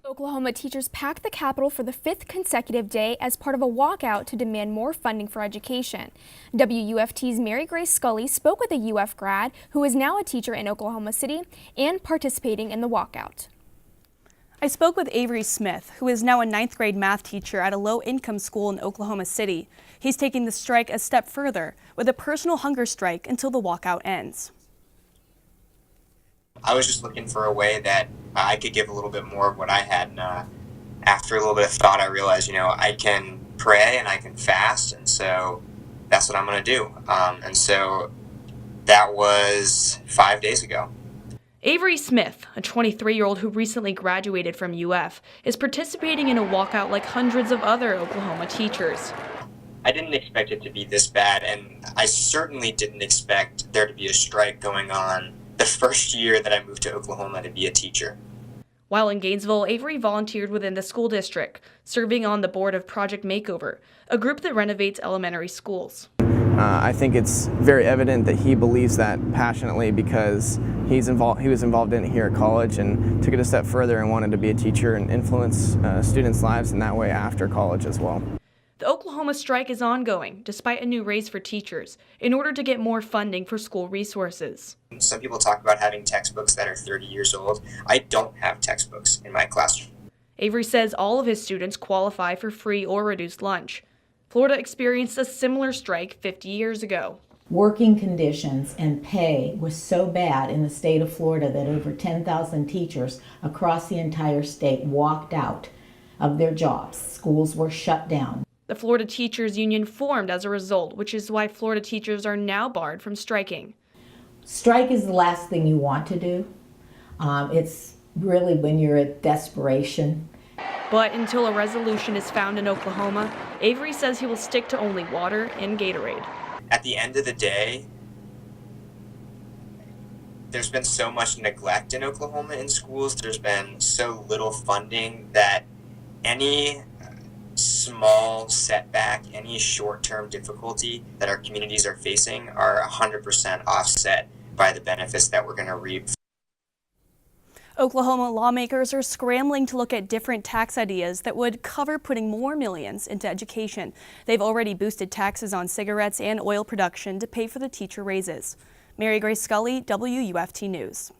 Oklahoma teachers packed the Capitol for the 5th consecutive day as part of a walkout to demand more funding for education. WUFT's Mary Grace Scully spoke with a UF grad who is now a teacher in Oklahoma City and participating in the walkout. I spoke with Avery Smith, who is now a 9th grade math teacher at a low-income school in Oklahoma City. He's taking the strike a step further with a personal hunger strike until the walkout ends. I was just looking for a way that I could give a little bit more of what I had, and after a little bit of thought, I realized, I can pray and I can fast, and so that's what I'm going to do. And so that was 5 days ago. Avery Smith, a 23-year-old who recently graduated from UF, is participating in a walkout like hundreds of other Oklahoma teachers. I didn't expect it to be this bad, and I certainly didn't expect there to be a strike going on the first year that I moved to Oklahoma to be a teacher. While in Gainesville, Avery volunteered within the school district, serving on the board of Project Makeover, a group that renovates elementary schools. I think it's very evident that he believes that passionately because he was involved in it here at college and took it a step further and wanted to be a teacher and influence students' lives in that way after college as well. The Oklahoma strike is ongoing, despite a new raise for teachers, in order to get more funding for school resources. Some people talk about having textbooks that are 30 years old. I don't have textbooks in my classroom. Avery says all of his students qualify for free or reduced lunch. Florida experienced a similar strike 50 years ago. Working conditions and pay was so bad in the state of Florida that over 10,000 teachers across the entire state walked out of their jobs. Schools were shut down. The Florida Teachers Union formed as a result, which is why Florida teachers are now barred from striking. Strike is the last thing you want to do. It's really when you're at desperation. But until a resolution is found in Oklahoma, Avery says he will stick to only water and Gatorade. At the end of the day, there's been so much neglect in Oklahoma in schools. There's been so little funding that any small setback, any short-term difficulty that our communities are facing are 100% offset by the benefits that we're going to reap. Oklahoma lawmakers are scrambling to look at different tax ideas that would cover putting more millions into education. They've already boosted taxes on cigarettes and oil production to pay for the teacher raises. Mary Grace Scully, WUFT News.